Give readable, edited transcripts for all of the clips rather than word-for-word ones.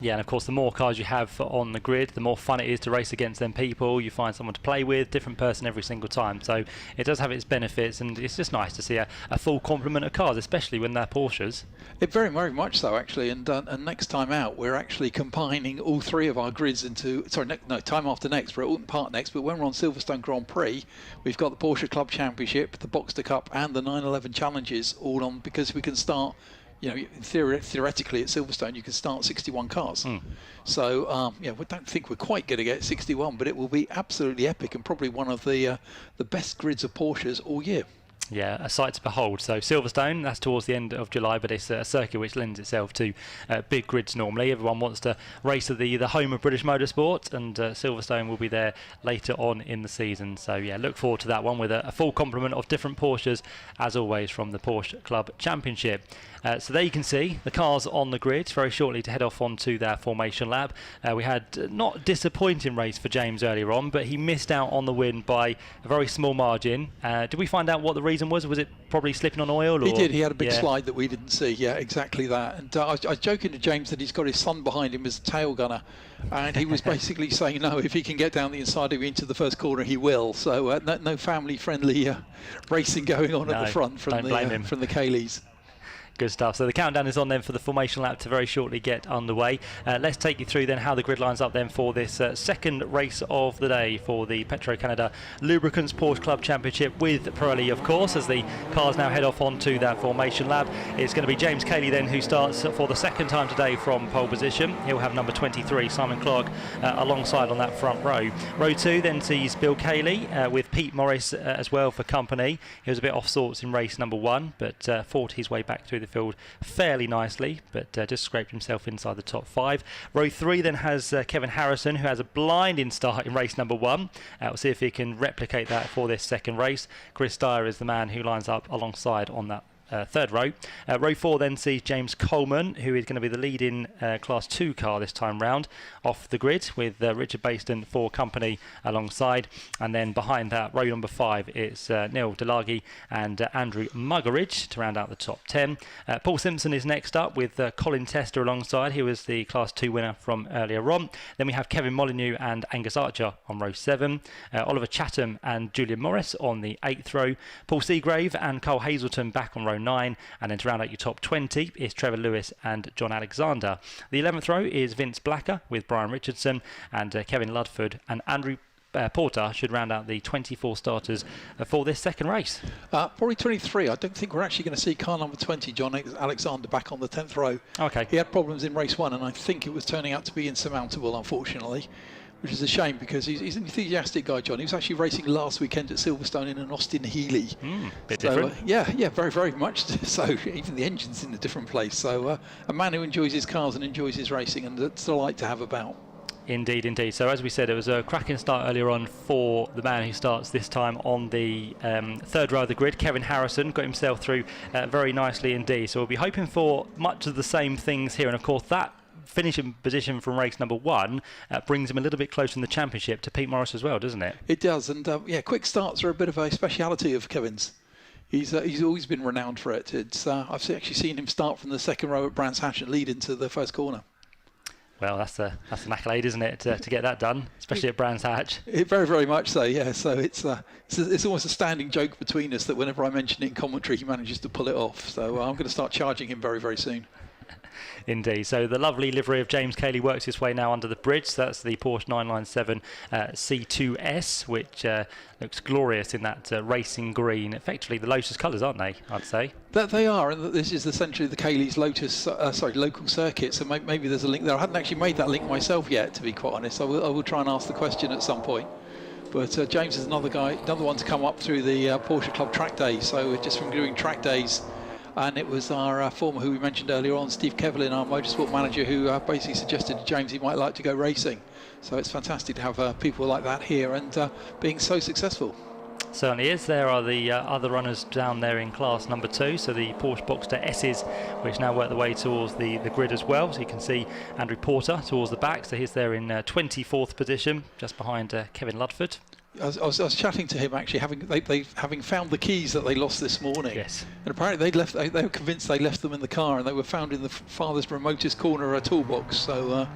Yeah, and of course, the more cars you have on the grid, the more fun it is to race against them people. You find someone to play with, different person every single time. So it does have its benefits, and it's just nice to see a full complement of cars, especially when they're Porsches. It very, very much so, actually. And next time out, we're actually combining all three of our grids into, time after next, we're at Alton Park next, but when we're on Silverstone Grand Prix, we've got the Porsche Club Championship, the Boxster Cup, and the 911 Challenges all on, because we can start. Theoretically at Silverstone you can start 61 cars. So we don't think we're quite going to get 61, but it will be absolutely epic and probably one of the best grids of Porsches all year. Yeah, a sight to behold. So Silverstone, that's towards the end of July, but it's a circuit which lends itself to big grids normally. Everyone wants to race at the home of British motorsport, and Silverstone will be there later on in the season. So yeah, look forward to that one with a full complement of different Porsches, as always, from the Porsche Club Championship. So there you can see the cars on the grid very shortly to head off onto their formation lap. We had not a disappointing race for James earlier on, but he missed out on the win by a very small margin. Did we find out what the reason was? Was it probably slipping on oil? Or? He did. He had a big slide that we didn't see. Yeah, exactly that. And I was joking to James that he's got his son behind him as a tail gunner, and he was basically saying, no, if he can get down the inside of me into the first corner, he will. So no family-friendly racing going on at the front from the Caleys. Good stuff. So the countdown is on then for the formation lap to very shortly get underway. Let's take you through then how the grid lines up then for this second race of the day for the Petro-Canada Lubricants Porsche Club Championship with Pirelli, of course, as the cars now head off onto that formation lap. It's going to be James Caley then who starts for the second time today from pole position. He'll have number 23, Simon Clark, alongside on that front row. Row 2 then sees Bill Caley with Pete Morris as well for company. He was a bit off sorts in race number 1, but fought his way back through the field fairly nicely, but just scraped himself inside the top 5. Row 3 then has Kevin Harrison, who has a blinding start in race number 1. We'll see if he can replicate that for this second race. Dyer is the man who lines up alongside on that third row. Row 4 then sees James Coleman, who is going to be the leading Class 2 car this time round, off the grid with Richard Baston for company alongside. And then behind that, row number 5, it's Neil Delaghi and Andrew Muggeridge to round out the top 10. Paul Simpson is next up with Colin Tester alongside. He was the Class 2 winner from earlier on. Then we have Kevin Molyneux and Angus Archer on row 7. Oliver Chatham and Julian Morris on the 8th row. Paul Seagrave and Carl Hazelton back on row 9, and then to round out your top 20 is Trevor Lewis and John Alexander. The 11th row is Vince Blacker with Brian Richardson, and Kevin Ludford and Andrew Porter should round out the 24 starters for this second race. Probably 23. I don't think we're actually going to see car number 20, John Alexander, back on the 10th row. Okay. He had problems in race 1, and I think it was turning out to be insurmountable, unfortunately, which is a shame because he's an enthusiastic guy, John. He was actually racing last weekend at Silverstone in an Austin Healey. Bit different. Yeah, very, very much so. Even the engine's in a different place. So a man who enjoys his cars and enjoys his racing, and it's a delight to have about. Indeed, indeed. So as we said, it was a cracking start earlier on for the man who starts this time on the third row of the grid. Kevin Harrison got himself through very nicely indeed. So we'll be hoping for much of the same things here. And of course, that finishing position from race number 1 brings him a little bit closer in the championship to Pete Morris as well, doesn't it? It does. And quick starts are a bit of a speciality of Kevin's. He's always been renowned for it. I've actually seen him start from the second row at Brands Hatch and lead into the first corner. Well, that's an accolade, isn't it, to get that done, especially at Brands Hatch. Very, very much so, yeah. So it's almost a standing joke between us that whenever I mention it in commentary, he manages to pull it off. So I'm going to start charging him very, very soon. Indeed. So the lovely livery of James Caley works its way now under the bridge. So that's the Porsche 997 C2S, which looks glorious in that racing green. Effectively the Lotus colours, aren't they, I'd say? That they are, and this is essentially the Caley's local circuit, so maybe there's a link there. I hadn't actually made that link myself yet, to be quite honest. I will try and ask the question at some point. But James is another one to come up through the Porsche Club track days. So just from doing track days, and it was our former, who we mentioned earlier on, Steve Kevlin, our motorsport manager, who basically suggested to James he might like to go racing. So it's fantastic to have people like that here and being so successful. Certainly is. There are the other runners down there in class number 2, so the Porsche Boxster S's, which now work their way towards the grid as well. So you can see Andrew Porter towards the back, so he's there in 24th position, just behind Kevin Ludford. I was chatting to him actually, having found the keys that they lost this morning. Yes. And apparently they were convinced they left them in the car, and they were found in the farthest, remotest corner of a toolbox. So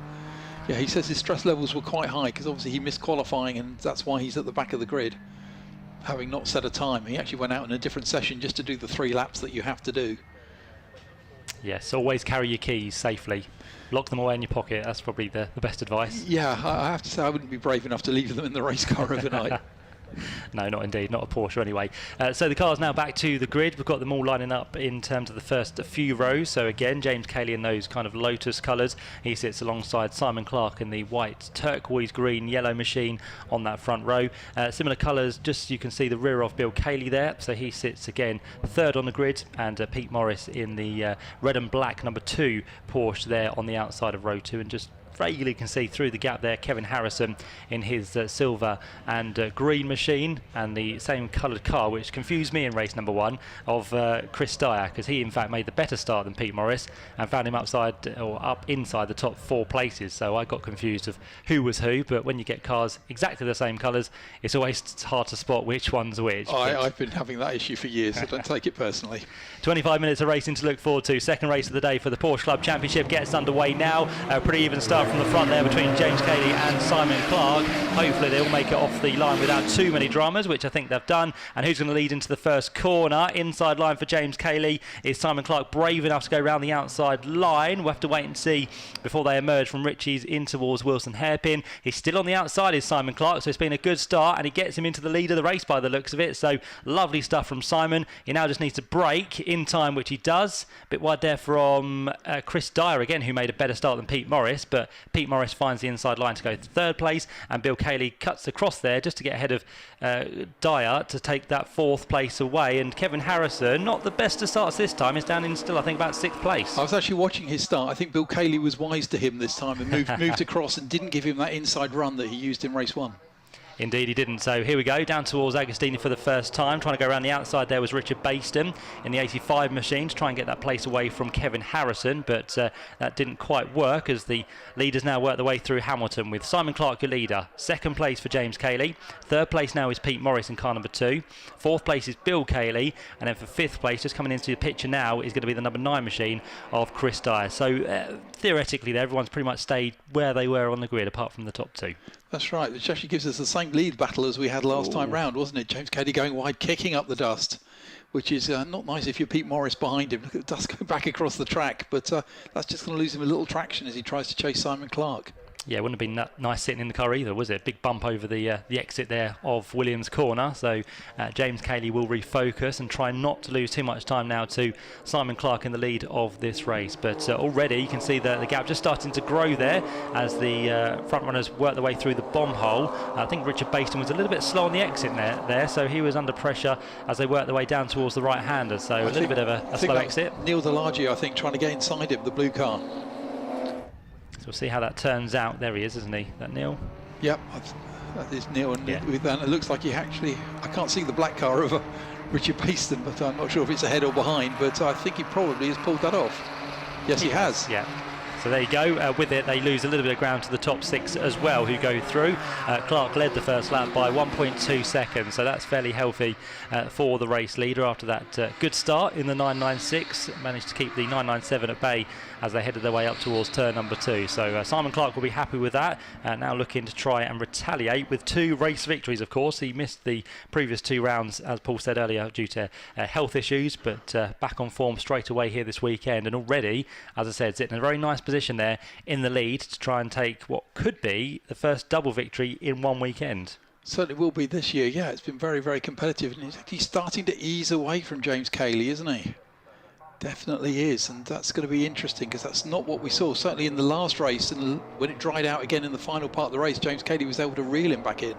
yeah, he says his stress levels were quite high because obviously he missed qualifying, and that's why he's at the back of the grid, having not set a time. He actually went out in a different session just to do the 3 laps that you have to do. Yes, always carry your keys safely. Lock them away in your pocket. That's probably the best advice. Yeah, I have to say I wouldn't be brave enough to leave them in the race car overnight. No, not indeed, not a Porsche anyway. So the car's now back to the grid. We've got them all lining up in terms of the first few rows. So again, James Caley in those kind of Lotus colours. He sits alongside Simon Clark in the white, turquoise, green, yellow machine on that front row. Similar colours, just so you can see the rear of Bill Caley there. So he sits again third on the grid, and Pete Morris in the red and black number 2 Porsche there on the outside of row 2, and just vaguely can see through the gap there Kevin Harrison in his silver and green machine, and the same coloured car, which confused me in race number 1 of Chris Dyer, because he in fact made the better start than Pete Morris and found him up inside the top 4 places. So I got confused of who was who, but when you get cars exactly the same colours, it's always hard to spot which one's which. I've been having that issue for years, so don't take it personally. 25 minutes of racing to look forward to. Second race of the day for the Porsche Club Championship gets underway now. A pretty even start from the front there between James Caley and Simon Clark. Hopefully they'll make it off the line without too many dramas, which I think they've done. And who's going to lead into the first corner? Inside line for James Caley. Is Simon Clark brave enough to go around the outside line? We'll have to wait and see before they emerge from Ritchie's in towards Wilson Hairpin. He's still on the outside, is Simon Clark, so it's been a good start, and he gets him into the lead of the race by the looks of it. So lovely stuff from Simon. He now just needs to brake in time, which he does. A bit wide there from Chris Dyer again, who made a better start than Pete Morris, but Pete Morris finds the inside line to go to third place, and Bill Caley cuts across there just to get ahead of Dyer to take that 4th place away. And Kevin Harrison, not the best of starts this time, is down in still I think about 6th place. I was actually watching his start. I think Bill Caley was wise to him this time and moved across and didn't give him that inside run that he used in race 1. Indeed he didn't. So here we go, down towards Agostini for the first time. Trying to go around the outside there was Richard Baston in the 85 machine to try and get that place away from Kevin Harrison, but that didn't quite work as the leaders now work their way through Hamilton with Simon Clark your leader. 2nd place for James Caley. 3rd place now is Pete Morris in car number 2. 4th place is Bill Caley, and then for 5th place, just coming into the picture now, is going to be the number 9 machine of Chris Dyer. So theoretically there, everyone's pretty much stayed where they were on the grid apart from the top 2. That's right, which actually gives us the same lead battle as we had last time round, wasn't it? James Caley going wide, kicking up the dust, which is not nice if you're Pete Morris behind him. Look at the dust going back across the track, but that's just going to lose him a little traction as he tries to chase Simon Clark. Yeah, it wouldn't have been nice sitting in the car either, was it? Big bump over the exit there of Williams Corner. So James Caley will refocus and try not to lose too much time now to Simon Clark in the lead of this race. But already you can see the gap just starting to grow there as the front runners work their way through the bomb hole. I think Richard Baston was a little bit slow on the exit there, so he was under pressure as they worked their way down towards the right-hander. So a little bit of a slow exit. Neil Delagio, I think, trying to get inside him, the blue car. So we'll see how that turns out. There he is, isn't he? That Neil? Yep, that is Neil. And with that, it looks like he actually, I can't see the black car of Richard Baston, but I'm not sure if it's ahead or behind, but I think he probably has pulled that off. Yes, he has. Yeah. So there you go. With it, they lose a little bit of ground to the top 6 as well, who go through. Clark led the first lap by 1.2 seconds, so that's fairly healthy for the race leader after that good start in the 996. Managed to keep the 997 at bay as they headed their way up towards turn number 2. So Simon Clark will be happy with that. Now looking to try and retaliate with 2 race victories, of course. He missed the previous 2 rounds, as Paul said earlier, due to health issues, but back on form straight away here this weekend. And already, as I said, sitting in a very nice position there in the lead to try and take what could be the first double victory in one weekend. Certainly will be this year. Yeah, it's been very, very competitive, and he's starting to ease away from James Caley, isn't he? Definitely is, and that's going to be interesting because that's not what we saw. Certainly in the last race, and when it dried out again in the final part of the race, James Caley was able to reel him back in.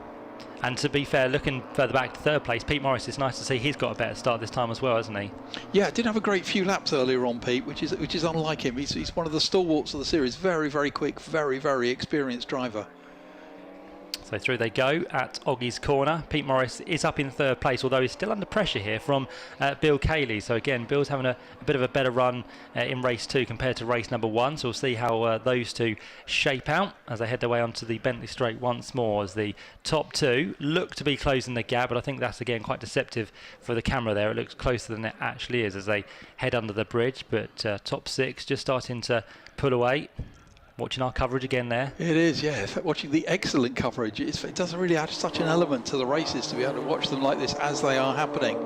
And to be fair, looking further back to 3rd place, Pete Morris, it's nice to see he's got a better start this time as well, hasn't he? Yeah, did have a great few laps earlier on, Pete, which is unlike him. He's one of the stalwarts of the series. Very, very quick, very, very experienced driver. So through they go at Oggie's corner. Pete Morris is up in third place, although he's still under pressure here from Bill Caley. So again, Bill's having a bit of a better run in race 2 compared to race number 1. So we'll see how those two shape out as they head their way onto the Bentley Straight once more, as the top 2 look to be closing the gap, but I think that's again quite deceptive for the camera there. It looks closer than it actually is as they head under the bridge, but top 6 just starting to pull away. Watching our coverage again there. It is, yeah. Watching the excellent coverage. It doesn't really add such an element to the races to be able to watch them like this as they are happening.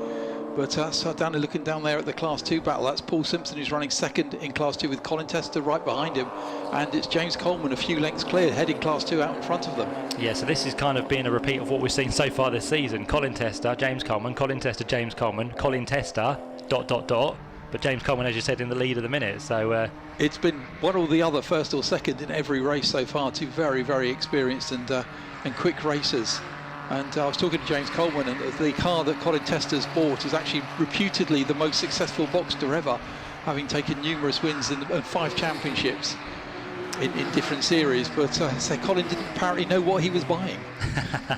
But so looking down there at the Class 2 battle, that's Paul Simpson, who's running second in Class 2 with Colin Tester right behind him. And it's James Coleman a few lengths clear, heading Class 2 out in front of them. Yeah, so this is kind of being a repeat of what we've seen so far this season. Colin Tester, James Coleman, Colin Tester, James Coleman, Colin Tester, ... But James Coleman, as you said, in the lead of the minute. So it's been one or the other, first or second in every race so far. Two very, very experienced and quick racers. And I was talking to James Coleman, and the car that Colin Tester's bought is actually reputedly the most successful Boxster ever, having taken numerous wins and 5 championships in different series. But so Colin didn't apparently know what he was buying.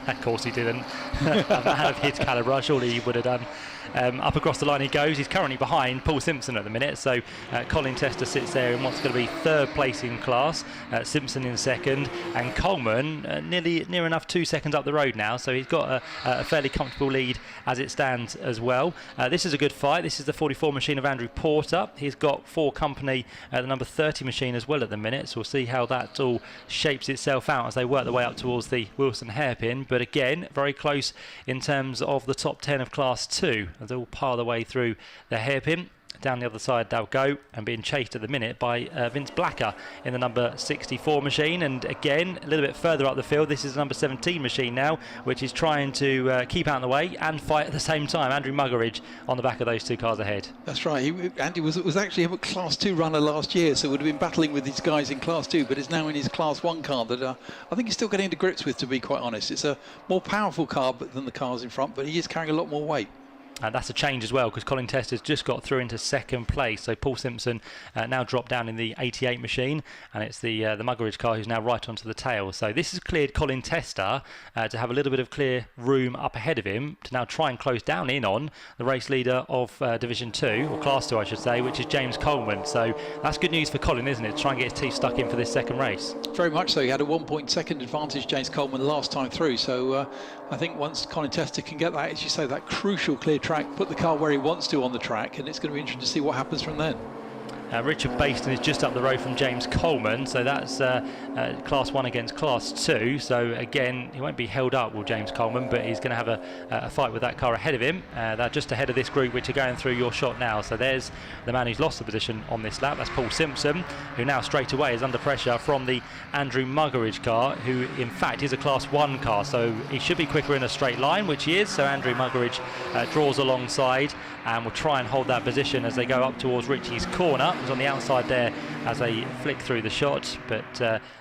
Of course he didn't. A man of his calibre, surely he would have done. Up across the line he goes. He's currently behind Paul Simpson at the minute, so Colin Tester sits there in what's going to be third place in class, Simpson in second, and Coleman near enough 2 seconds up the road now, so he's got a fairly comfortable lead as it stands as well. This is a good fight. This is the 44 machine of Andrew Porter. He's got for company the number 30 machine as well at the minute, so we'll see how that all shapes itself out as they work their way up towards the Wilson hairpin. But again, very close in terms of the top 10 of Class 2. As they all pile their way through the hairpin. Down the other side they'll go, and being chased at the minute by Vince Blacker in the number 64 machine. And again, a little bit further up the field, this is the number 17 machine now, which is trying to keep out of the way and fight at the same time. Andrew Muggeridge on the back of those 2 cars ahead. That's right. Andy was actually a Class 2 runner last year, so would have been battling with these guys in Class 2, but is now in his Class 1 car that I think he's still getting to grips with, to be quite honest. It's a more powerful car than the cars in front, but he is carrying a lot more weight. And that's a change as well, because Colin Tester's just got through into second place. So Paul Simpson now dropped down in the 88 machine, and it's the Muggeridge car who's now right onto the tail. So this has cleared Colin Tester to have a little bit of clear room up ahead of him to now try and close down in on the race leader of Division 2, or Class 2 I should say, which is James Coleman. So that's good news for Colin, isn't it, to try and get his teeth stuck in for this second race. Very much so. He had a 1-point-second advantage, James Coleman, last time through. So I think once Colin Tester can get that, as you say, that crucial clear track, put the car where he wants to on the track, and it's going to be interesting to see what happens from then. Richard Baston is just up the road from James Coleman, so that's Class 1 against Class 2. So again, he won't be held up, will James Coleman, but he's going to have a fight with that car ahead of him. They're just ahead of this group, which are going through your shot now. So there's the man who's lost the position on this lap. That's Paul Simpson, who now straight away is under pressure from the Andrew Muggeridge car, who in fact is a Class 1 car. So he should be quicker in a straight line, which he is. So Andrew Muggeridge draws alongside and will try and hold that position as they go up towards Richie's corner. He's on the outside there as they flick through the shot, but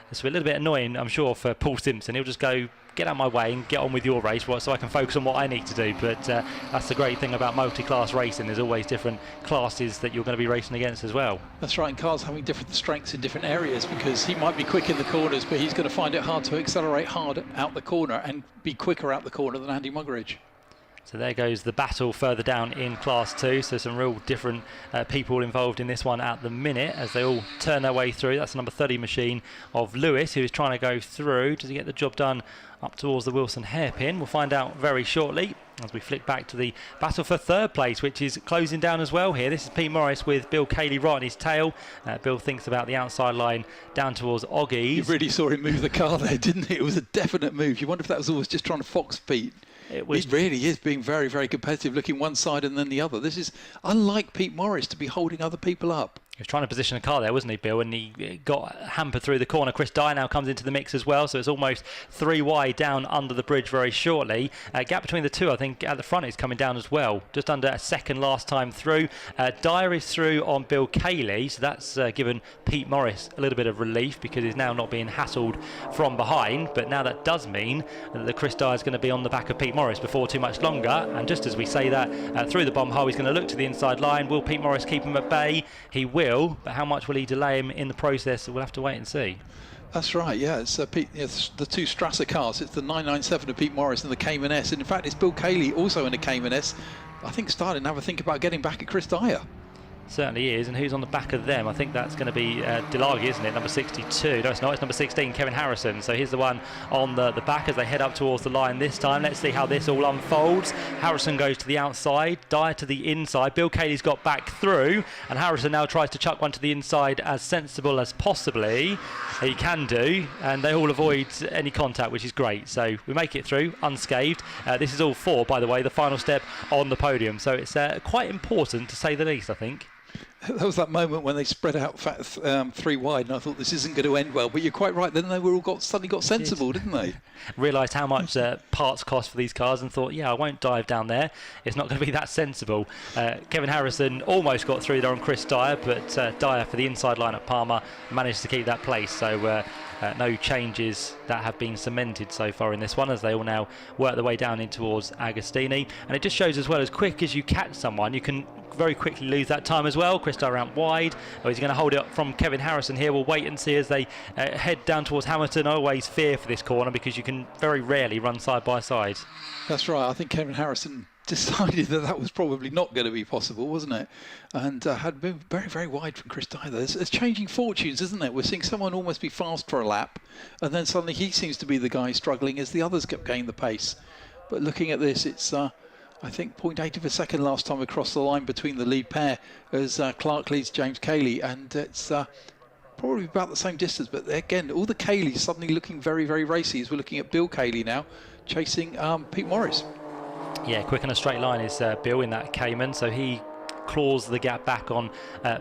it's a little bit annoying, I'm sure, for Paul Simpson. He'll just go, get out of my way and get on with your race so I can focus on what I need to do. But that's the great thing about multi-class racing. There's always different classes that you're going to be racing against as well. That's right, and cars having different strengths in different areas, because he might be quick in the corners, but he's going to find it hard to accelerate hard out the corner and be quicker out the corner than Andy Muggeridge. So there goes the battle further down in Class 2. So some real different people involved in this one at the minute as they all turn their way through. That's the number 30 machine of Lewis, who is trying to go through. Does he get the job done up towards the Wilson hairpin? We'll find out very shortly as we flick back to the battle for third place, which is closing down as well here. This is Pete Morris with Bill Caley right on his tail. Bill thinks about the outside line down towards Oggie's. You really saw him move the car there, didn't he? It was a definite move. You wonder if that was always just trying to fox Pete. It really is being very, very competitive, looking one side and then the other. This is unlike Pete Morris to be holding other people up. He was trying to position a car there, wasn't he, Bill? And he got hampered through the corner. Chris Dyer now comes into the mix as well, so it's almost 3 wide down under the bridge very shortly. Gap between the two, I think, at the front is coming down as well. Just under a second last time through. Dyer is through on Bill Caley, so that's given Pete Morris a little bit of relief because he's now not being hassled from behind. But now that does mean that the Chris Dyer is going to be on the back of Pete Morris before too much longer. And just as we say that, through the bomb hole, he's going to look to the inside line. Will Pete Morris keep him at bay? He will. But how much will he delay him in the process? We'll have to wait and see. That's right, yeah. It's Pete, it's the two Strasser cars. It's the 997 of Pete Morris and the Cayman S. And in fact, it's Bill Caley also in a Cayman S. I think starting to have a think about getting back at Chris Dyer. Certainly is. And who's on the back of them? I think that's going to be Delagi, isn't it? Number 62. No, it's not. It's number 16, Kevin Harrison. So here's the one on the back as they head up towards the line this time. Let's see how this all unfolds. Harrison goes to the outside, Dyer to the inside. Bill Caley's got back through, and Harrison now tries to chuck one to the inside as sensible as possibly he can do, and they all avoid any contact, which is great. So we make it through unscathed. This is all four, by the way, the final step on the podium. So it's quite important, to say the least, I think. There was that moment when they spread out three wide, and I thought this isn't going to end well. But you're quite right. Then they were all suddenly got sensible, didn't they? Realised how much parts cost for these cars and thought, yeah, I won't dive down there. It's not going to be that sensible. Kevin Harrison almost got through there on Chris Dyer, but Dyer for the inside line at Palmer managed to keep that place. So no changes that have been cemented so far in this one, as they all now work their way down in towards Agostini. And it just shows as well, as quick as you catch someone, you can very quickly lose that time as well. Chris Dyer out wide. Oh, he's going to hold it up from Kevin Harrison here. We'll wait and see as they head down towards Hamilton. I always fear for this corner because you can very rarely run side by side. That's right. I think Kevin Harrison decided that was probably not going to be possible, wasn't it? And had moved very, very wide from Chris Dyer. It's changing fortunes, isn't it? We're seeing someone almost be fast for a lap, and then suddenly he seems to be the guy struggling as the others kept gaining the pace. But looking at this, it's I think 0.8 of a second last time across the line between the lead pair as Clark leads James Caley, and it's probably about the same distance. But again, all the Cayleys suddenly looking very, very racy as we're looking at Bill Caley now chasing Pete Morris. Yeah, quick on a straight line is Bill in that Cayman, so he claws the gap back on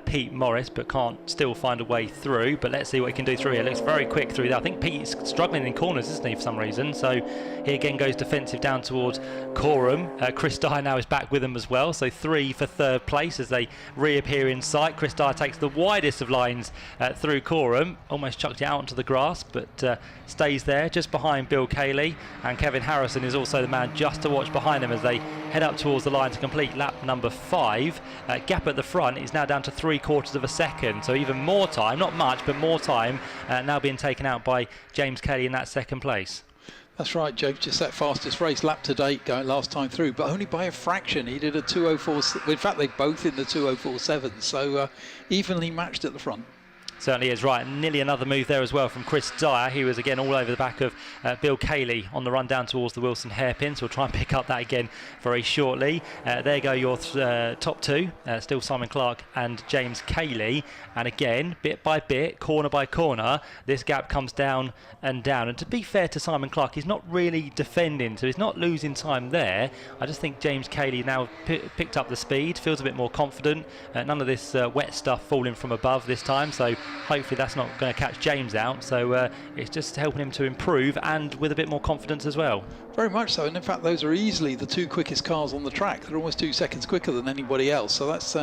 Pete Morris, but can't still find a way through. But let's see what he can do through here. Looks very quick through there. I think Pete's struggling in corners, isn't he, for some reason? So he again goes defensive down towards Coram. Chris Dyer now is back with him as well. So 3 for third place as they reappear in sight. Chris Dyer takes the widest of lines through Coram. Almost chucked it out onto the grass, but stays there just behind Bill Caley. And Kevin Harrison is also the man just to watch behind them as they head up towards the line to complete lap number 5. Gap at the front is now down to 3/4 of a second, so even more time, not much, but more time now being taken out by James Caley in that second place. That's right, James just that fastest race lap to date going last time through, but only by a fraction. He did a 2:04. In fact, they both in the 2:04.7, so evenly matched at the front. Certainly is right. Nearly another move there as well from Chris Dyer. He was again all over the back of Bill Caley on the run down towards the Wilson hairpin. So we'll try and pick up that again very shortly. There go your top two. Still Simon Clark and James Caley. And again, bit by bit, corner by corner, this gap comes down and down. And to be fair to Simon Clark, he's not really defending, so he's not losing time there. I just think James Caley now picked up the speed, feels a bit more confident. None of this wet stuff falling from above this time. So hopefully that's not going to catch James out. So it's just helping him to improve and with a bit more confidence as well. Very much so, and in fact those are easily the 2 quickest cars on the track. They're almost 2 seconds quicker than anybody else, so that's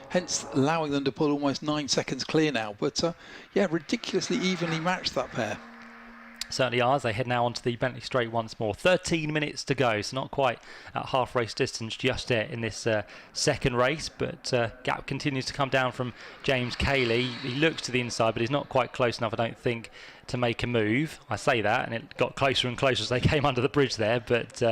hence allowing them to pull almost 9 seconds clear now. But yeah, ridiculously evenly matched, that pair. Certainly are. They head now onto the Bentley Straight once more. 13 minutes to go, so not quite at half race distance just yet in this second race, but gap continues to come down from James Caley. He looks to the inside, but he's not quite close enough, I don't think, to make a move. I say that, and it got closer and closer as they came under the bridge there, but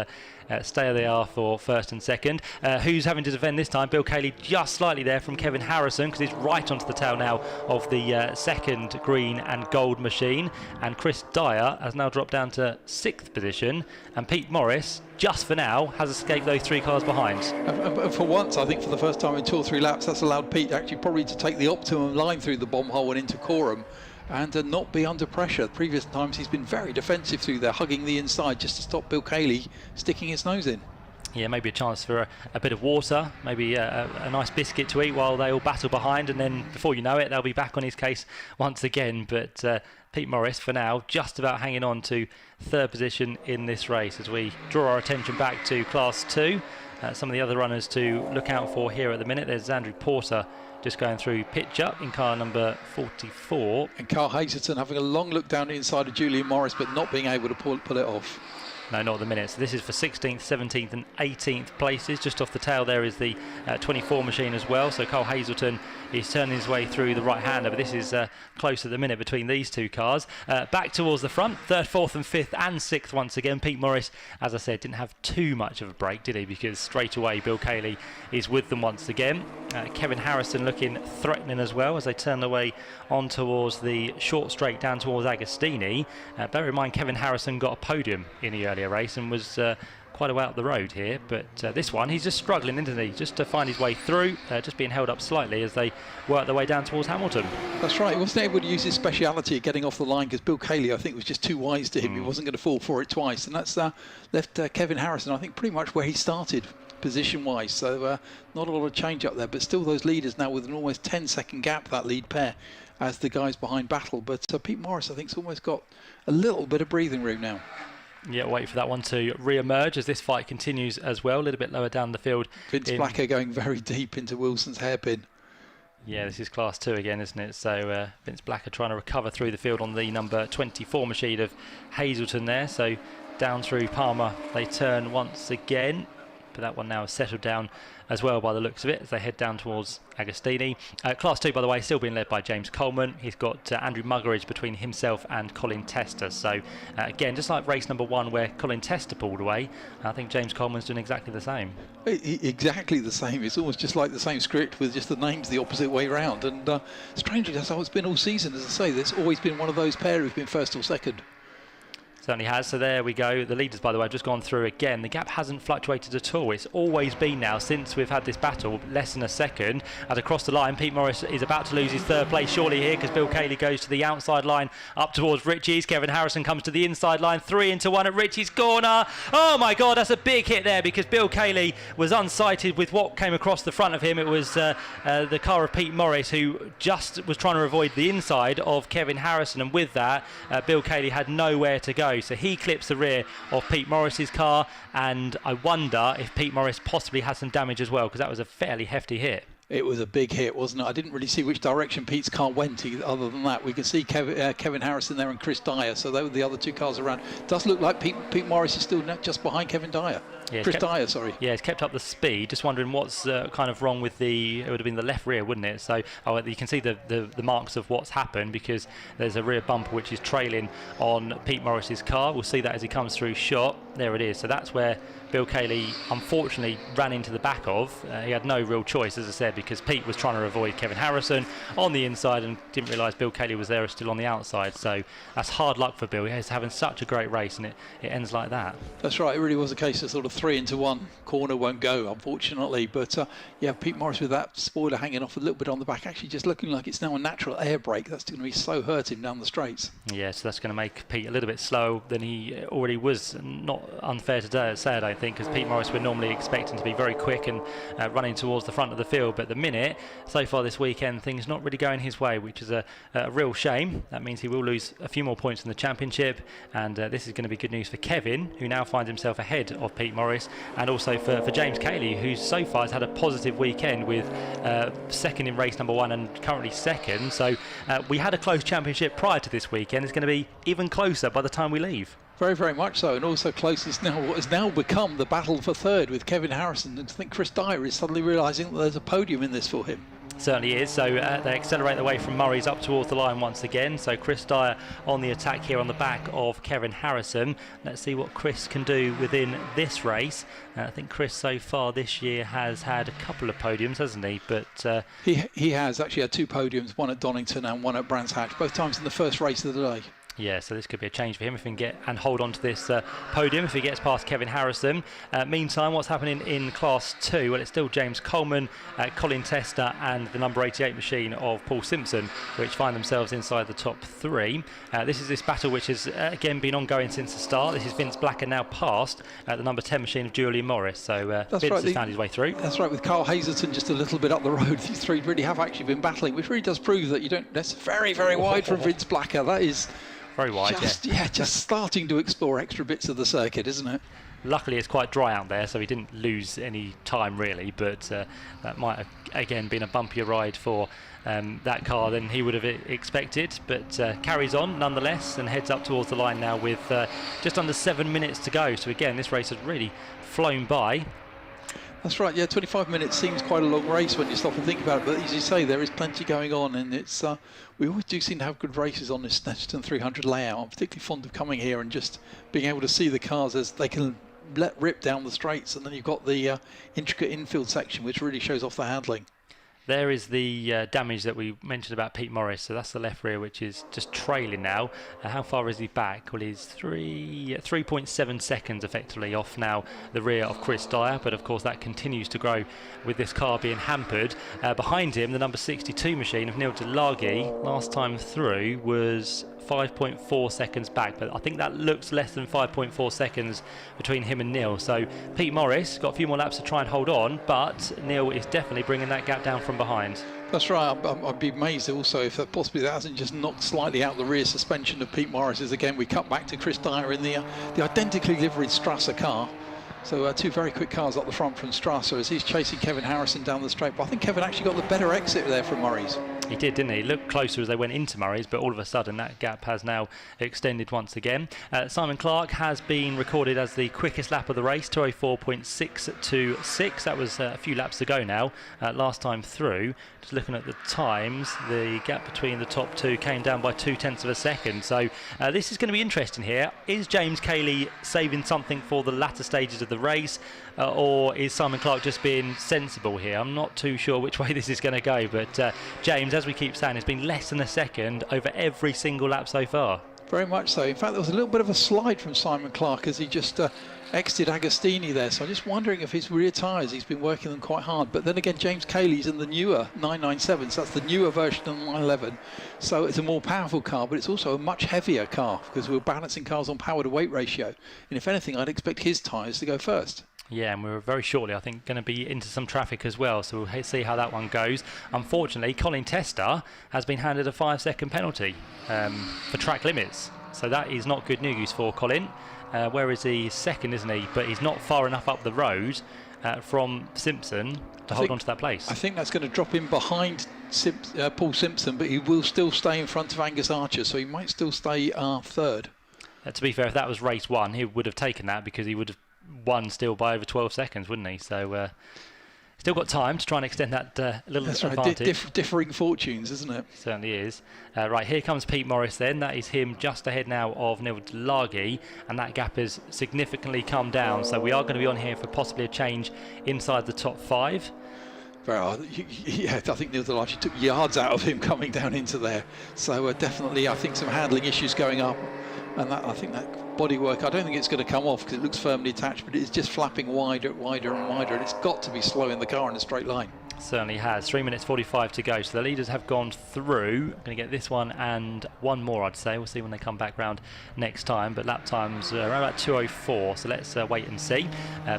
stay they are for first and second. Who's having to defend this time? Bill Caley just slightly there from Kevin Harrison, because he's right onto the tail now of the second green and gold machine, and Chris Dyer has now dropped down to 6th position, and Pete Morris, just for now, has escaped those 3 cars behind. And for once, I think for the first time in 2 or 3 laps, that's allowed Pete actually probably to take the optimum line through the bomb hole and into Coram, and not be under pressure. Previous times he's been very defensive through there, hugging the inside just to stop Bill Caley sticking his nose in. Yeah, maybe a chance for a bit of water, maybe a nice biscuit to eat while they all battle behind, and then before you know it, they'll be back on his case once again. But Pete Morris, for now, just about hanging on to 3rd position in this race as we draw our attention back to Class 2. Some of the other runners to look out for here at the minute. There's Andrew Porter just going through pitch up in car number 44. And Carl Hazelton having a long look down the inside of Julian Morris, but not being able to pull it off. No, not at the minute. So this is for 16th, 17th and 18th places. Just off the tail there is the 24 machine as well. So Cole Hazelton is turning his way through the right-hander, but this is close at the minute between these two cars. Back towards the front, 3rd, 4th and 5th and 6th once again. Pete Morris, as I said, didn't have too much of a break, did he? Because straight away Bill Caley is with them once again. Kevin Harrison looking threatening as well as they turn their way on towards the short straight down towards Agostini. Bear in mind, Kevin Harrison got a podium in the earlier race and was quite a way up the road here, but this one he's just struggling, isn't he, just to find his way through, just being held up slightly as they work their way down towards Hamilton. That's right, he wasn't able to use his speciality of getting off the line because Bill Caley, I think, was just too wise to him. He wasn't going to fall for it twice, and that's left Kevin Harrison, I think, pretty much where he started position-wise, so not a lot of change up there, but still those leaders now with an almost 10-second gap, that lead pair, as the guys behind battle. But Pete Morris, I think, has almost got a little bit of breathing room now. Yeah, wait for that one to re-emerge as this fight continues as well, a little bit lower down the field. Vince Blacker going very deep into Wilson's hairpin. Yeah, this is Class 2 again, isn't it? So Vince Blacker trying to recover through the field on the number 24 machine of Hazelton there. So down through Palmer they turn once again, but that one now has settled down as well by the looks of it as they head down towards Agostini. Class 2, by the way, still being led by James Coleman. He's got Andrew Muggeridge between himself and Colin Tester. So again, just like race number 1 where Colin Tester pulled away, I think James Coleman's doing exactly the same. Exactly the same. It's almost just like the same script with just the names the opposite way round. And strangely, that's how it's been all season. As I say, there's always been one of those pair who've been first or second. Certainly has. So there we go. The leaders, by the way, have just gone through again. The gap hasn't fluctuated at all. It's always been now since we've had this battle less than a second. And across the line, Pete Morris is about to lose his 3rd place surely here because Bill Caley goes to the outside line up towards Ritchie's. Kevin Harrison comes to the inside line, 3 into 1 at Ritchie's corner. Oh my God, that's a big hit there because Bill Caley was unsighted with what came across the front of him. It was the car of Pete Morris who just was trying to avoid the inside of Kevin Harrison, and with that, Bill Caley had nowhere to go. So he clips the rear of Pete Morris's car, and I wonder if Pete Morris possibly had some damage as well because that was a fairly hefty hit. It was a big hit, wasn't it? I didn't really see which direction Pete's car went. Other than that, we can see Kevin Harrison there and Chris Dyer. So they were the other 2 cars around. Does look like Pete Morris is still just behind Kevin Dyer. Yeah, Chris Dyer, sorry. Yeah, he's kept up the speed. Just wondering what's kind of wrong with it would have been the left rear, wouldn't it? So you can see the marks of what's happened because there's a rear bumper which is trailing on Pete Morris's car. We'll see that as he comes through shot. There it is. So that's where Bill Caley unfortunately ran into the back of. He had no real choice, as I said, because Pete was trying to avoid Kevin Harrison on the inside and didn't realise Bill Caley was there still on the outside. So that's hard luck for Bill. He's having such a great race and it ends like that. That's right. It really was a case of sort of 3 into 1. Corner won't go, unfortunately. But yeah, Pete Morris with that spoiler hanging off a little bit on the back, actually just looking like it's now a natural air brake. That's going to be so hurting down the straights. Yeah, so that's going to make Pete a little bit slower than he already was. Not unfair to say it, I think, because Pete Morris we're normally expecting to be very quick and running towards the front of the field, but at the minute so far this weekend things not really going his way, which is a real shame. That means he will lose a few more points in the championship, and this is going to be good news for Kevin, who now finds himself ahead of Pete Morris, and also for James Caley, who so far has had a positive weekend with second in race number 1 and currently second. So we had a close championship prior to this weekend. It's going to be even closer by the time we leave. Very, very much so, and also close is now what has now become the battle for 3rd with Kevin Harrison. And I think Chris Dyer is suddenly realising that there's a podium in this for him. Certainly is. So they accelerate away from Murray's up towards the line once again. So Chris Dyer on the attack here on the back of Kevin Harrison. Let's see what Chris can do within this race. I think Chris so far this year has had a couple of podiums, hasn't he? But he has actually had 2 podiums, one at Donington and one at Brands Hatch, both times in the first race of the day. Yeah, so this could be a change for him if he can get and hold on to this podium if he gets past Kevin Harrison. Meantime, what's happening in Class 2? Well, it's still James Coleman, Colin Tester and the number 88 machine of Paul Simpson, which find themselves inside the top 3. This is this battle which has again been ongoing since the start. This is Vince Blacker now past the number 10 machine of Julian Morris. So Vince has found his way through. That's right, with Carl Hazelton just a little bit up the road. These 3 really have actually been battling, which really does prove that you don't. That's very, very wide from Vince Blacker. That is Very wide, just starting to explore extra bits of the circuit, isn't it? Luckily, it's quite dry out there, so he didn't lose any time really, but that might have, again, been a bumpier ride for that car than he would have expected, but carries on nonetheless and heads up towards the line now with just under 7 minutes to go. So again, this race has really flown by. That's right, yeah, 25 minutes seems quite a long race when you stop and think about it, but as you say, there is plenty going on, and it's we always do seem to have good races on this Snetterton 300 layout. I'm particularly fond of coming here and just being able to see the cars as they can let rip down the straights, and then you've got the intricate infield section which really shows off the handling. There is the damage that we mentioned about Pete Morris, so that's the left rear which is just trailing now. How far is he back? Well, he's 3.7 seconds effectively off now the rear of Chris Dyer, but of course that continues to grow with this car being hampered. Behind him, the number 62 machine of Neil Delaghi last time through was 5.4 seconds back, but I think that looks less than 5.4 seconds between him and Neil. So Pete Morris got a few more laps to try and hold on, but Neil is definitely bringing that gap down from behind. That's right. I'd be amazed also if possibly that hasn't just knocked slightly out the rear suspension of Pete Morris. As again we cut back to Chris Dyer in the identically liveried Strasser car. So two very quick cars up the front from Strasser as he's chasing Kevin Harrison down the straight. But I think Kevin actually got the better exit there from Murray's. He did, didn't he? He looked closer as they went into Murray's, but all of a sudden that gap has now extended once again. Simon Clark has been recorded as the quickest lap of the race, 2:04.626. That was a few laps to go now, last time through. Just looking at the times, the gap between the top two came down by 0.2 of a second. So this is going to be interesting here. Is James Caley saving something for the latter stages of the race, or is Simon Clark just being sensible here? I'm not too sure which way this is going to go, but James, as we keep saying, has been less than a second over every single lap so far. Very much so. In fact, there was a little bit of a slide from Simon Clark as he just exited Agostini there. So I'm just wondering if his rear tyres, he's been working them quite hard. But then again, James Caley's in the newer 997, so that's the newer version of the 911. So it's a more powerful car, but it's also a much heavier car because we're balancing cars on power to weight ratio. And if anything, I'd expect his tyres to go first. Yeah, and we're very shortly, I think, going to be into some traffic as well, so we'll see how that one goes. Unfortunately, Colin Testa has been handed a 5-second penalty for track limits, so that is not good news for Colin. Where is he? Second, isn't he? But he's not far enough up the road from Simpson to hold on to that place. I think that's going to drop him behind Paul Simpson, but he will still stay in front of Angus Archer, so he might still stay third. To be fair, if that was race one, he would have taken that because he would have won still by over 12 seconds, wouldn't he? So still got time to try and extend that little advantage. Right. Differing fortunes, isn't it? Certainly is. Right, here comes Pete Morris then. That is him just ahead now of Neil Delaghi, and that gap has significantly come down. So we are going to be on here for possibly a change inside the top 5. Well, yeah, I think Neil Delaghi took yards out of him coming down into there. So definitely, I think some handling issues going up. And I think that bodywork, I don't think it's going to come off because it looks firmly attached, but it's just flapping wider and wider, and it's got to be slowing the car in a straight line. Certainly has. 3 minutes 45 to go, so the leaders have gone through. Going to get this one and one more, I'd say. We'll see when they come back round next time, but lap times around about 2:04, so let's wait and see.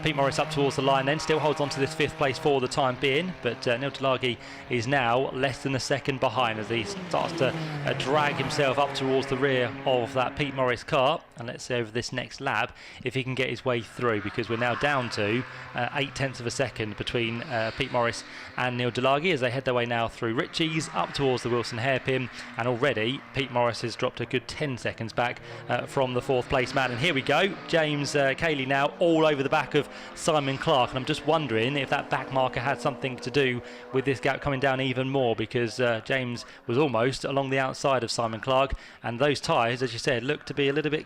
Pete Morris up towards the line then, still holds on to this 5th place for the time being, but Neil Delaghi is now less than a second behind as he starts to drag himself up towards the rear of that Pete Morris car. And let's see over this next lap if he can get his way through, because we're now down to 0.8 of a second between Pete Morris and Neil Delaghi as they head their way now through Ritchie's up towards the Wilson hairpin, and already Pete Morris has dropped a good 10 seconds back from the 4th place man. And here we go, James Caley now all over the back of Simon Clark, and I'm just wondering if that back marker had something to do with this gap coming down even more, because James was almost along the outside of Simon Clark, and those tyres, as you said, look to be a little bit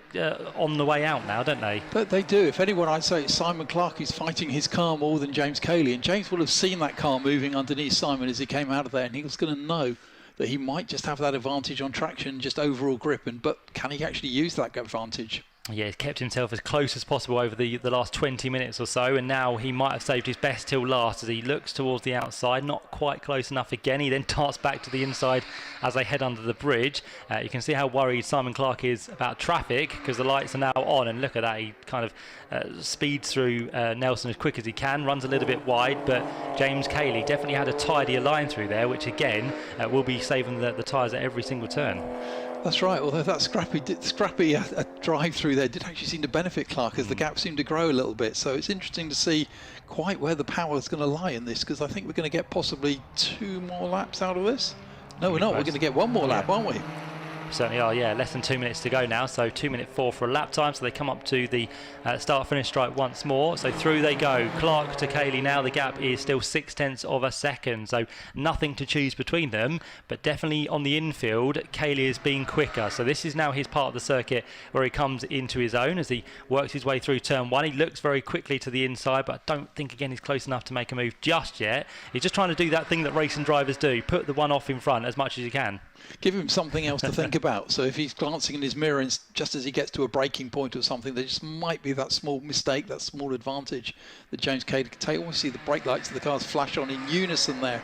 on the way out now, don't they? But they do. If anyone, I'd say it's Simon Clark who's fighting his car more than James Caley, and James will have seen that car moving underneath Simon as he came out of there, and he was going to know that he might just have that advantage on traction, just overall grip, but can he actually use that advantage? Yeah, he's kept himself as close as possible over the last 20 minutes or so, and now he might have saved his best till last as he looks towards the outside, not quite close enough again. He then darts back to the inside as they head under the bridge. You can see how worried Simon Clark is about traffic because the lights are now on, and look at that, he kind of speeds through Nelson as quick as he can, runs a little bit wide, but James Caley definitely had a tidier line through there, which again will be saving the tyres at every single turn. That's right, although that scrappy drive through there did actually seem to benefit Clark as the gap seemed to grow a little bit. So it's interesting to see quite where the power is going to lie in this, because I think we're going to get possibly 2 more laps out of this. No, we're not. We're going to get 1 more lap, aren't we? Certainly are, yeah. Less than 2 minutes to go now, so 2:04 for a lap time. So they come up to the start-finish stripe once more. So through they go. Clark to Caley now. The gap is still 0.6 of a second, so nothing to choose between them. But definitely on the infield, Caley is being quicker. So this is now his part of the circuit where he comes into his own as he works his way through turn 1. He looks very quickly to the inside, but I don't think, again, he's close enough to make a move just yet. He's just trying to do that thing that racing drivers do, put the one off in front as much as you can. Give him something else to think about. So if he's glancing in his mirror and just as he gets to a breaking point or something, there just might be that small mistake, that small advantage that James Caley could take. Almost see the brake lights of the cars flash on in unison there.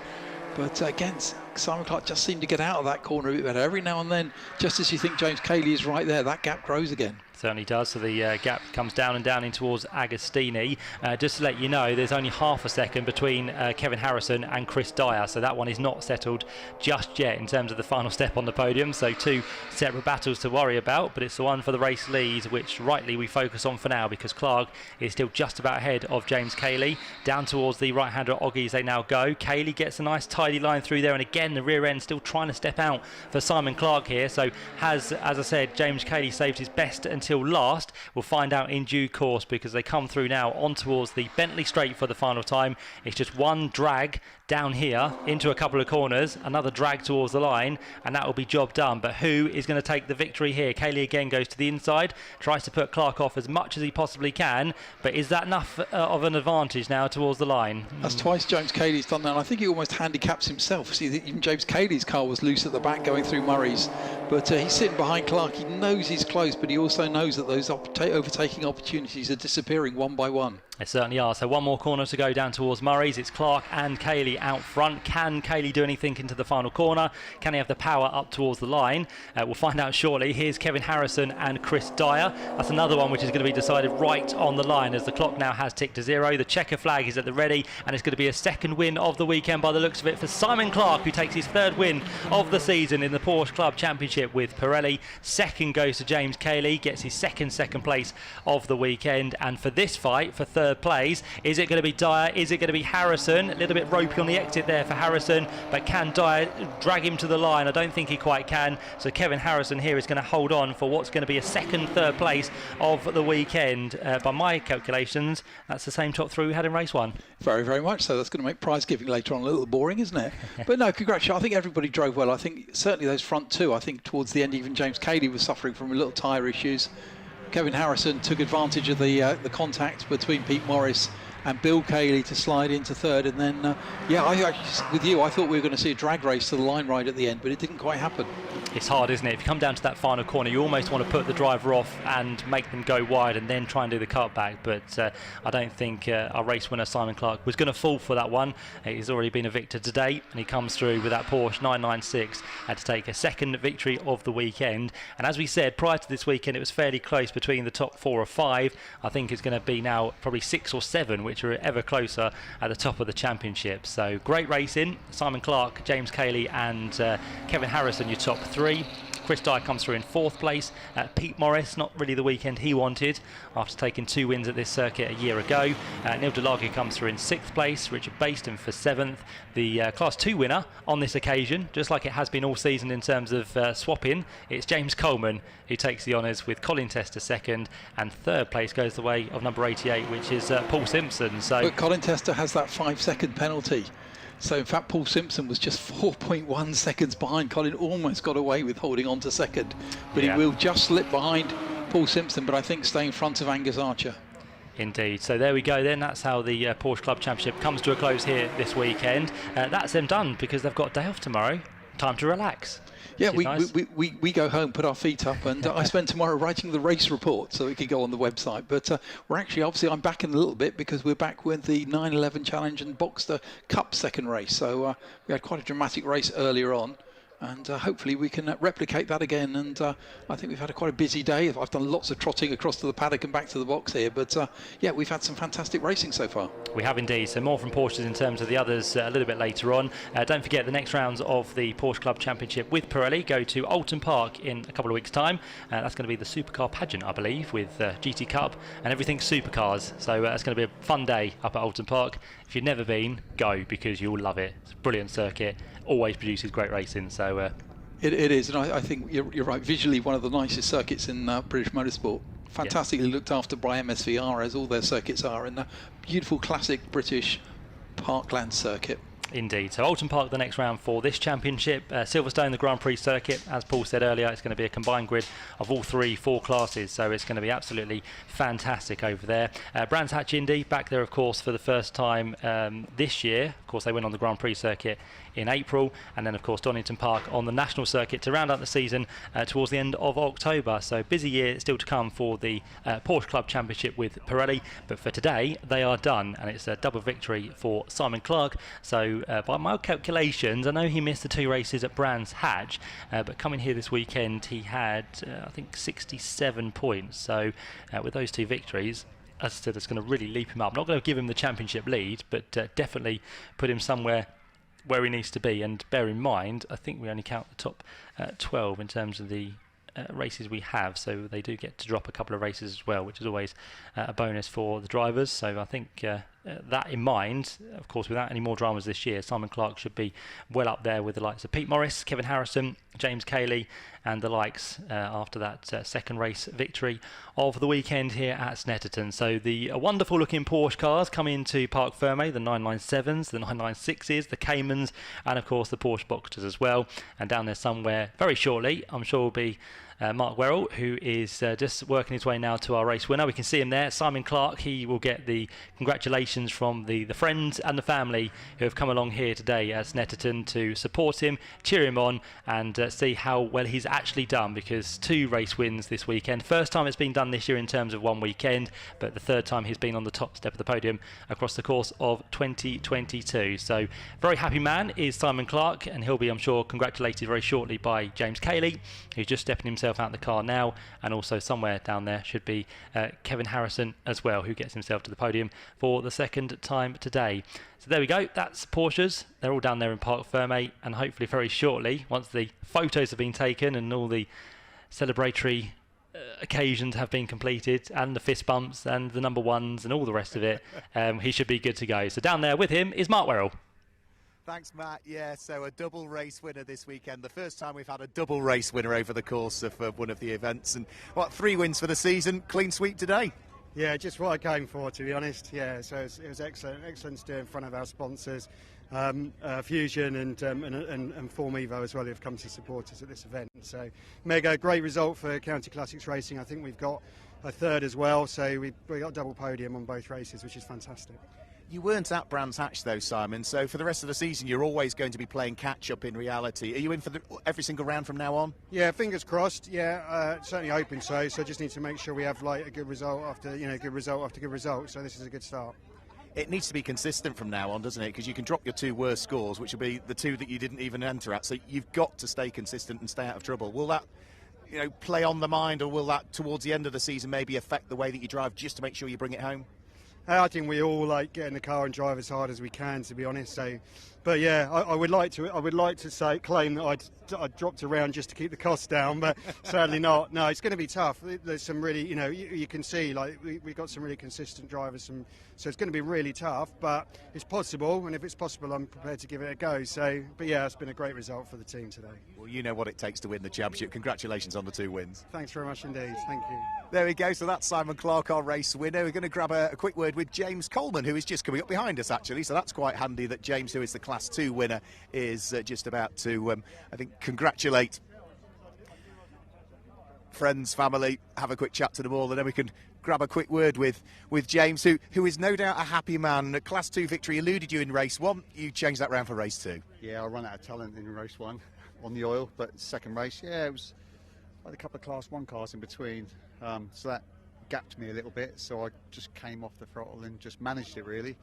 But again, Simon Clark just seemed to get out of that corner a bit better. Every now and then, just as you think James Caley is right there, that gap grows again. Certainly does. So the gap comes down and down in towards Agostini. Just to let you know, there's only half a second between Kevin Harrison and Chris Dyer, so that one is not settled just yet in terms of the final step on the podium. So 2 separate battles to worry about, but it's the one for the race lead, which rightly we focus on for now, because Clark is still just about ahead of James Caley. Down towards the right-hander Oggies they now go. Caley gets a nice tidy line through there, and again the rear end still trying to step out for Simon Clark here. So has, as I said, James Caley saved his best until last. We'll find out in due course, because they come through now on towards the Bentley Straight for the final time. It's just one drag down here into a couple of corners, another drag towards the line, and that will be job done. But who is going to take the victory here? Caley again goes to the inside, tries to put Clark off as much as he possibly can, but is that enough of an advantage now towards the line? That's twice James Caley's done that, and I think he almost handicaps himself. See, even James Caley's car was loose at the back going through Murray's, but he's sitting behind Clark. He knows he's close, but he also knows that those overtaking opportunities are disappearing one by one. They certainly are. So 1 more corner to go down towards Murray's. It's Clark and Caley out front. Can Caley do anything into the final corner? Can he have the power up towards the line? We'll find out shortly. Here's Kevin Harrison and Chris Dyer. That's another one which is going to be decided right on the line, as the clock now has ticked to 0. The checker flag is at the ready, and it's going to be a second win of the weekend by the looks of it for Simon Clark, who takes his 3rd win of the season in the Porsche Club Championship with Pirelli. 2nd goes to James Caley, gets his second place of the weekend. And for this fight, for 3rd place, is it going to be Dyer? Is it going to be Harrison? A little bit ropey on the exit there for Harrison, but can Dyer drag him to the line? I don't think he quite can. So Kevin Harrison here is going to hold on for what's going to be a 2nd, 3rd place of the weekend. By my calculations, that's the same top 3 we had in race 1. Very, very much so. That's going to make prize giving later on a little boring, isn't it? But no, congratulations. I think everybody drove well. I think certainly those front 2, I think towards the end even James Caley was suffering from a little tyre issues. Kevin Harrison took advantage of the contact between Pete Morris and Bill Caley to slide into 3rd, and then with you, I thought we were going to see a drag race to the line right at the end, but it didn't quite happen. It's hard, isn't it? If you come down to that final corner, you almost want to put the driver off and make them go wide and then try and do the cutback, but I don't think our race winner Simon Clark was going to fall for that one. He's already been a victor today, and he comes through with that Porsche 996 to take a 2nd victory of the weekend. And as we said, prior to this weekend, it was fairly close between the top 4 or 5. I think it's going to be now probably 6 or 7, which are ever closer at the top of the championship. So great racing. Simon Clark, James Caley and Kevin Harrison, your top 3. Chris Dyer comes through in 4th place. Pete Morris, not really the weekend he wanted after taking 2 wins at this circuit a year ago. Neil Delaghe comes through in 6th place. Richard Baston for 7th. The Class 2 winner on this occasion, just like it has been all season in terms of swapping, it's James Coleman who takes the honours with Colin Tester 2nd, and 3rd place goes the way of number 88, which is Paul Simpson. So, but Colin Tester has that 5-second penalty. So in fact, Paul Simpson was just 4.1 seconds behind. Colin almost got away with holding on to 2nd, but he will just slip behind Paul Simpson, but I think stay in front of Angus Archer. Indeed. So there we go then. That's how the Porsche Club Championship comes to a close here this weekend. That's them done, because they've got a day off tomorrow. Time to relax. Yeah, we go home, put our feet up, and I spend tomorrow writing the race report so it can go on the website. But we're actually, obviously, I'm back in a little bit because we're back with the 911 Challenge and Boxster Cup 2nd race. So we had quite a dramatic race earlier on. and hopefully we can replicate that again. And I think we've had quite a busy day. I've done lots of trotting across to the paddock and back to the box here, but yeah, we've had some fantastic racing so far. We have indeed. So more from Porsches in terms of the others a little bit later on. Don't forget the next rounds of the Porsche Club Championship with Pirelli go to Alton Park in a couple of weeks' time. That's going to be the supercar pageant, I believe, with GT Cup and everything supercars. So it's going to be a fun day up at Alton Park. If you've never been, go, because you'll love it. It's a brilliant circuit, always produces great racing. So it is, and I think you're right. Visually, one of the nicest circuits in British motorsport. Fantastically looked after by MSVR, as all their circuits are, and a beautiful classic British parkland circuit. Indeed. So Alton Park the next round for this championship. Silverstone, the Grand Prix circuit, as Paul said earlier, it's going to be a combined grid of all four classes, so it's going to be absolutely fantastic over there. Brands Hatch Indy back there, of course, for the first time this year. Of course, they went on the Grand Prix circuit in April, and then of course Donington Park on the national circuit to round out the season towards the end of October. So busy year still to come for the Porsche Club Championship with Pirelli, but for today they are done, and it's a double victory for Simon Clark. So by my calculations, I know he missed the 2 races at Brands Hatch, but coming here this weekend he had I think 67 points. So with those 2 victories, as I said, it's going to really leap him up. I'm not going to give him the championship lead, but definitely put him somewhere where he needs to be. And bear in mind, I think we only count the top 12 in terms of the races we have, so they do get to drop a couple of races as well, which is always a bonus for the drivers. So I think that in mind, of course, without any more dramas this year, Simon Clark should be well up there with the likes of Pete Morris, Kevin Harrison, James Caley and the likes after that second race victory of the weekend here at Snetterton. So the wonderful looking Porsche cars come into Parc Fermé, the 997s, the 996s, the Caymans, and of course the Porsche Boxsters as well. And down there somewhere very shortly, I'm sure will be Mark Werrell, who is just working his way now to our race winner. We can see him there, Simon Clark. He will get the congratulations from the friends and the family who have come along here today at Snetterton to support him, cheer him on, and see how well he's actually done, because 2 race wins this weekend. First time it's been done this year in terms of one weekend, but the third time he's been on the top step of the podium across the course of 2022. So very happy man is Simon Clark, and he'll be, I'm sure, congratulated very shortly by James Caley, who's just stepping himself out the car now, and also somewhere down there should be Kevin Harrison as well, who gets himself to the podium for the second time today. So there we go, that's Porsches. They're all down there in Parc Fermé, and hopefully very shortly, once the photos have been taken and all the celebratory occasions have been completed, and the fist bumps and the number ones and all the rest of it, he should be good to go. So down there with him is Mark Werrell. Thanks, Matt. Yeah, so a double race winner this weekend. The first time we've had a double race winner over the course of one of the events. And, 3 wins for the season. Clean sweep today. Yeah, just what I came for, to be honest. Yeah, so it was excellent to do in front of our sponsors, Fusion and Form Evo as well, who have come to support us at this event. So mega great result for County Classics Racing. I think we've got a third as well, so we got a double podium on both races, which is fantastic. You weren't at Brands Hatch though, Simon, so for the rest of the season you're always going to be playing catch-up in reality. Are you in for every single round from now on? Yeah, fingers crossed. Yeah, certainly hoping so. So just need to make sure we have a good result after good result. So this is a good start. It needs to be consistent from now on, doesn't it? Because you can drop your 2 worst scores, which will be the 2 that you didn't even enter at. So you've got to stay consistent and stay out of trouble. Will that play on the mind, or will that towards the end of the season maybe affect the way that you drive, just to make sure you bring it home? I think we all get in the car and drive as hard as we can, to be honest. So, but yeah, I would like to claim that I'd dropped around just to keep the costs down, but sadly not. No, it's going to be tough. There's some really, you can see we've got some really consistent drivers, so it's going to be really tough. But it's possible, and if it's possible, I'm prepared to give it a go. So, but yeah, it's been a great result for the team today. Well, you know what it takes to win the championship. Congratulations on the 2 wins. Thanks very much indeed. Thank you. There we go. So that's Simon Clark, our race winner. We're going to grab a quick word with James Coleman, who is just coming up behind us, actually. So that's quite handy that James, who is the Class 2 winner, is just about to, I think, congratulate friends, family, have a quick chat to them all, and then we can grab a quick word with James, who is no doubt a happy man. Class 2 victory eluded you in race 1. You changed that round for race 2. Yeah, I ran out of talent in race 1 on the oil, but second race, yeah, it was like a couple of Class 1 cars in between, so that gapped me a little bit, so I just came off the throttle and just managed it really.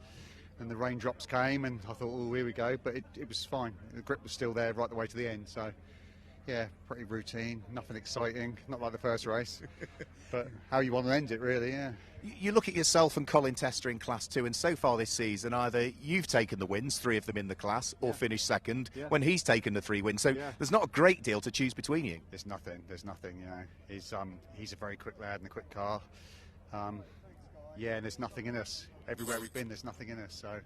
and the raindrops came, and I thought, oh, here we go. But it was fine. The grip was still there right the way to the end. So, yeah, pretty routine, nothing exciting, not like the first race. But how you want to end it, really, yeah. You look at yourself and Colin Tester in Class 2, and so far this season, either you've taken the wins, 3 of them in the class, or finished second, when he's taken the 3 wins. So there's not a great deal to choose between you. There's nothing, you know. He's a very quick lad in a quick car. Yeah, and there's nothing in us. Everywhere we've been, there's nothing in us. So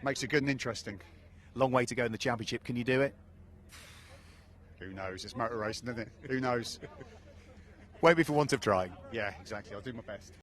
makes it good and interesting. Long way to go in the championship. Can you do it? Who knows? It's motor racing, isn't it? Who knows? Won't be for want of trying. Yeah, exactly. I'll do my best.